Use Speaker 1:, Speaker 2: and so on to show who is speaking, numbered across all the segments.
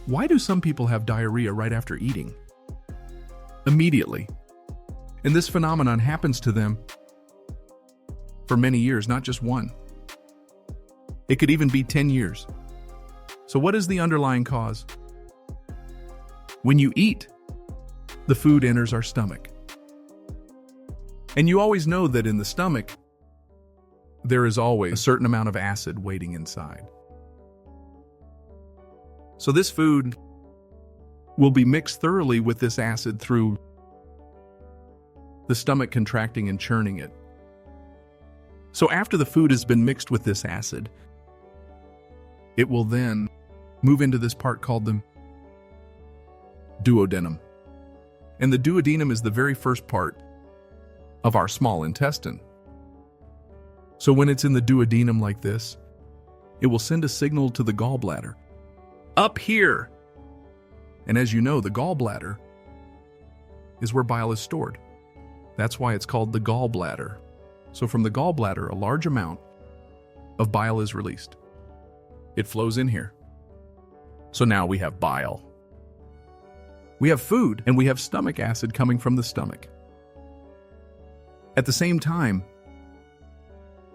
Speaker 1: Why do some people have diarrhea right after eating? Immediately. And this phenomenon happens to them for many years, not just one. It could even be 10 years. So what is the underlying cause? When you eat, the food enters our stomach. And you always know that in the stomach, there is always a certain amount of acid waiting inside. So this food will be mixed thoroughly with this acid through the stomach contracting and churning it. So after the food has been mixed with this acid, it will then move into this part called the duodenum. And the duodenum is the very first part of our small intestine. So when it's in the duodenum like this, it will send a signal to the gallbladder. Up here! And as you know, the gallbladder is where bile is stored. That's why it's called the gallbladder. So from the gallbladder, a large amount of bile is released. It flows in here. So now we have bile. We have food, and we have stomach acid coming from the stomach. At the same time,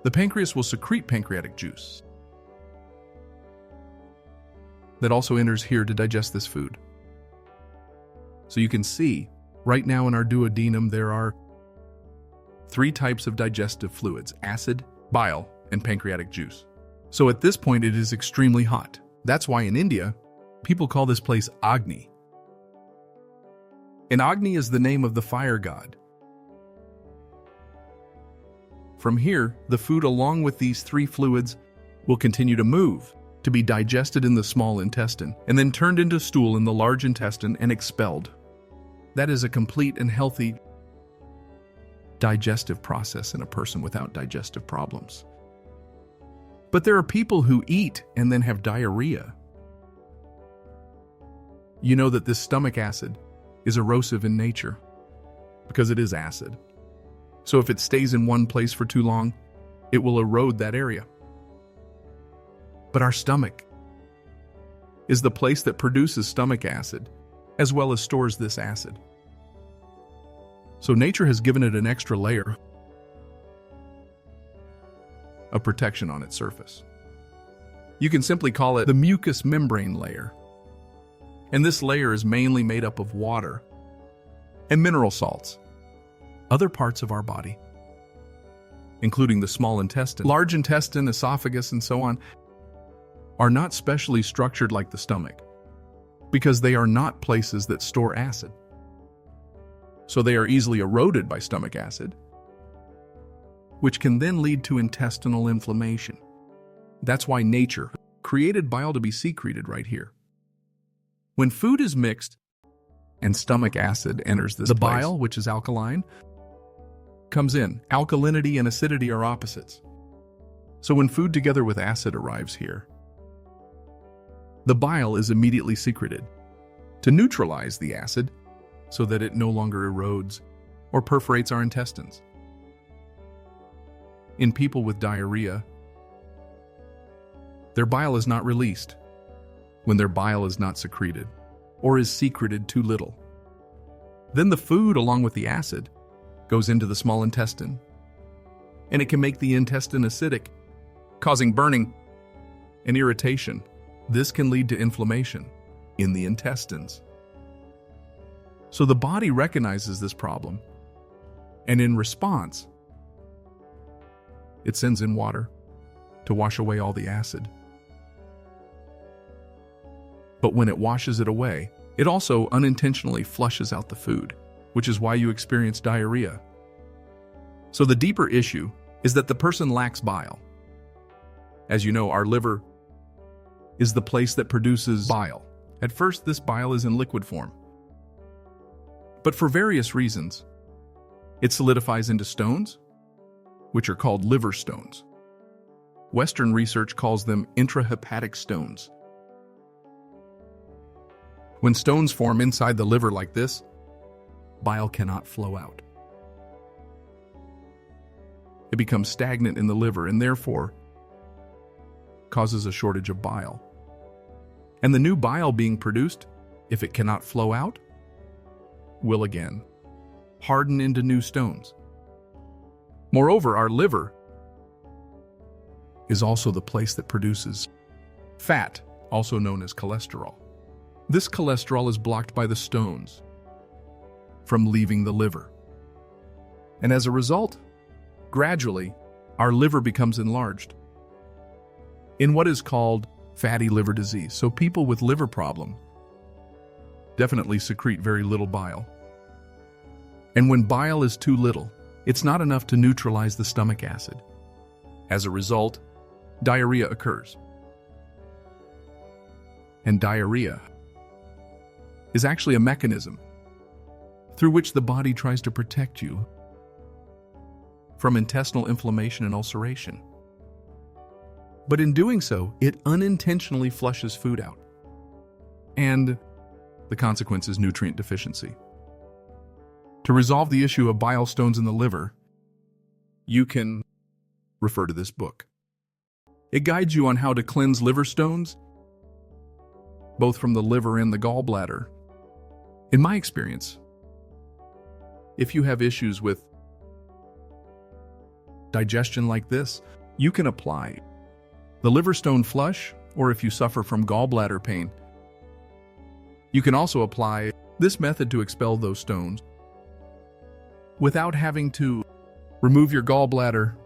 Speaker 1: the pancreas will secrete pancreatic juice that also enters here to digest this food. So you can see, right now in our duodenum, there are 3 types of digestive fluids: acid, bile, and pancreatic juice. So at this point, it is extremely hot. That's why in India, people call this place Agni. And Agni is the name of the fire god. From here, the food along with these 3 fluids will continue to move, to be digested in the small intestine, and then turned into stool in the large intestine and expelled. That is a complete and healthy digestive process in a person without digestive problems. But there are people who eat and then have diarrhea. You know that this stomach acid is erosive in nature because it is acid. So if it stays in one place for too long, it will erode that area. But our stomach is the place that produces stomach acid, as well as stores this acid. So nature has given it an extra layer of protection on its surface. You can simply call it the mucous membrane layer. And this layer is mainly made up of water and mineral salts. Other parts of our body, including the small intestine, large intestine, esophagus, and so on, are not specially structured like the stomach because they are not places that store acid. So they are easily eroded by stomach acid, which can then lead to intestinal inflammation. That's why nature created bile to be secreted right here. When food is mixed and stomach acid enters this place, bile, which is alkaline, comes in. Alkalinity and acidity are opposites. So when food together with acid arrives here, the bile is immediately secreted to neutralize the acid so that it no longer erodes or perforates our intestines. In people with diarrhea, their bile is not released when their bile is not secreted or is secreted too little. Then the food, along with the acid, goes into the small intestine, and it can make the intestine acidic, causing burning and irritation. This can lead to inflammation in the intestines. So the body recognizes this problem, and in response, it sends in water to wash away all the acid. But when it washes it away, it also unintentionally flushes out the food, which is why you experience diarrhea. So the deeper issue is that the person lacks bile. As you know, our liver is the place that produces bile. At first, this bile is in liquid form. But for various reasons, it solidifies into stones, which are called liver stones. Western research calls them intrahepatic stones. When stones form inside the liver like this, bile cannot flow out. It becomes stagnant in the liver and therefore causes a shortage of bile. And the new bile being produced, if it cannot flow out, will again harden into new stones. Moreover, our liver is also the place that produces fat, also known as cholesterol. This cholesterol is blocked by the stones from leaving the liver. And as a result, gradually, our liver becomes enlarged in what is called fatty liver disease. So people with liver problem definitely secrete very little bile. And when bile is too little, it's not enough to neutralize the stomach acid. As a result, diarrhea occurs. And diarrhea is actually a mechanism through which the body tries to protect you from intestinal inflammation and ulceration. But in doing so, it unintentionally flushes food out. And the consequence is nutrient deficiency. To resolve the issue of bile stones in the liver, you can refer to this book. It guides you on how to cleanse liver stones, both from the liver and the gallbladder. In my experience, if you have issues with digestion like this, you can apply the liver stone flush, or if you suffer from gallbladder pain, you can also apply this method to expel those stones without having to remove your gallbladder